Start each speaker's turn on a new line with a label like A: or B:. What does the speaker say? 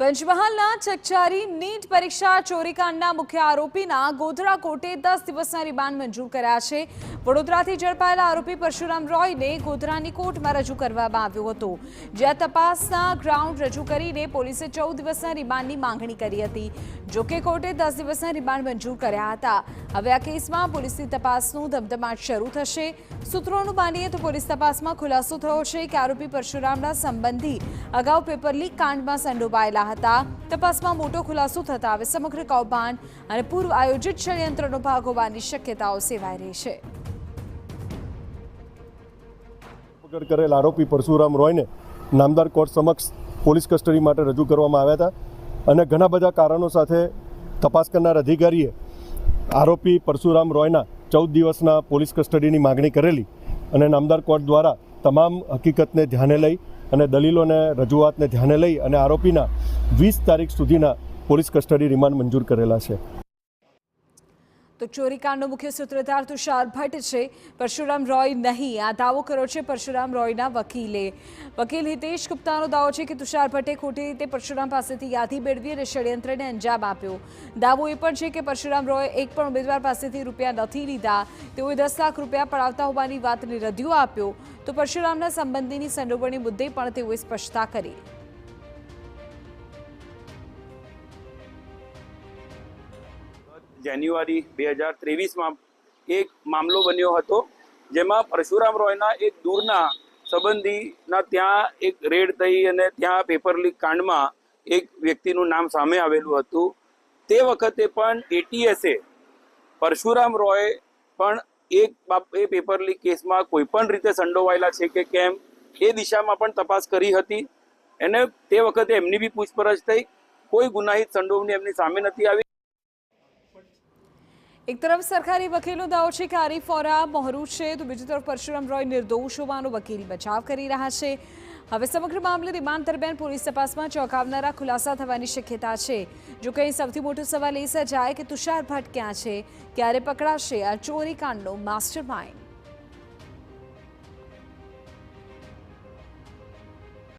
A: પંચમહાલના ચકચારી નીટ પરીક્ષા ચોરીકાંડના મુખ્ય આરોપીના ગોધરા કોર્ટે 10 દિવસના રિમાન્ડ મંજૂર કર્યા છે। વડોદરાથી ઝડપાયેલા આરોપી પરશુરામ રોયને ગોધરાની કોર્ટમાં રજૂ કરવામાં આવ્યો હતો, જ્યાં તપાસના ગ્રાઉન્ડ રજૂ કરીને પોલીસે 14 દિવસના રિમાન્ડની માંગણી કરી હતી। જોકે કોર્ટે 10 દિવસના રિમાન્ડ મંજૂર કર્યા હતા। હવે આ કેસમાં પોલીસની તપાસનું ધમધમાટ શરૂ થશે। સૂત્રોનું માનીએ તો પોલીસ તપાસમાં ખુલાસો થયો છે કે આરોપી પરશુરામના સંબંધી અગાઉ પેપર લીક કાંડમાં સંડોવાયેલા હતા। તપાસમાં મોટો ખુલાસો થતા હવે સમગ્ર કૌભાંડ અને પૂર્વ આયોજિત ષડયંત્રનો ભાગ હોવાની શક્યતાઓ સેવાઈ રહી છે।
B: પકડ કરેલ આરોપી પરશુરામ રોયને નામદાર કોર્ટ સમક્ષ પોલીસ કસ્ટડી માટે રજૂ કરવામાં આવ્યા હતા અને ઘણા બધા કારણો સાથે તપાસ કરનાર અધિકારીએ આરોપી પરશુરામ રોયના 14 દિવસના પોલીસ કસ્ટડીની માગણી કરેલી અને નામદાર કોર્ટ દ્વારા તમામ હકીકતને ધ્યાને લઈ અને દલીલોને રજૂઆતને ધ્યાને લઈ અને આરોપીના 20 તારીખ સુધીના પોલીસ કસ્ટડી રિમાન્ડ મંજૂર કરેલા છે।
A: તો ચોરીકાંડનો મુખ્ય સૂત્રધાર તુષાર ભટ્ટ છે, પરશુરામ રોય નહીં, આ દાવો કર્યો છે પરશુરામ રોયના વકીલ હિતેશ ગુપ્તાનો દાવો છે કે તુષાર ભટ્ટે ખોટી રીતે પરશુરામ પાસેથી યાદી મેળવી અને ષડયંત્રને અંજામ આપ્યો। દાવો એ પણ છે કે પરશુરામ રોય એક પણ ઉમેદવાર પાસેથી રૂપિયા નથી લીધા, તેઓએ 10 લાખ રૂપિયા પડાવતા હોવાની વાતને રદિયો આપ્યો। તો પરશુરામના સંબંધીની સંડોવણી મુદ્દે પણ તેઓએ સ્પષ્ટતા કરી।
C: જાન્યુઆરી 2023 એક મામલો બન્યો હતો, જેમાં પરશુરામ રોયના એક દૂરના સંબંધીના ત્યાં એક રેડ થઈ અને ત્યાં પેપર લીક કાંડમાં એક વ્યક્તિનું નામ સામે આવેલું હતું। તે વખતે પણ એટીએસે પરશુરામ રોય પણ એ પેપર લીક કેસમાં કોઈ પણ રીતે સંડોવાયેલા છે કે કેમ એ દિશામાં પણ તપાસ કરી હતી અને તે વખતે એમની બી પૂછપરછ થઈ, કોઈ ગુનાહિત સંડોવણી એમની સામે નથી આવી।
A: એક તરફ સરકારી વકીલનો દાવો છે કે આરીફ ઓરા મોહરૂ છે, તો બીજી તરફ પરશુરામ રોય નિર્દોષ હોવાનો વકીલ બચાવ કરી રહ્યા છે। હવે સમગ્ર મામલે રિમાન્ડ દરમિયાન પોલીસ તપાસમાં ચોંકાવનારા ખુલાસા થવાની શક્યતા છે। જો કે સૌથી મોટો સવાલ એ સર્જાય કે તુષાર ભટ્ટ ક્યાં છે, ક્યારે પકડાશે આ ચોરીકાંડનો માસ્ટરમાઇન્ડ।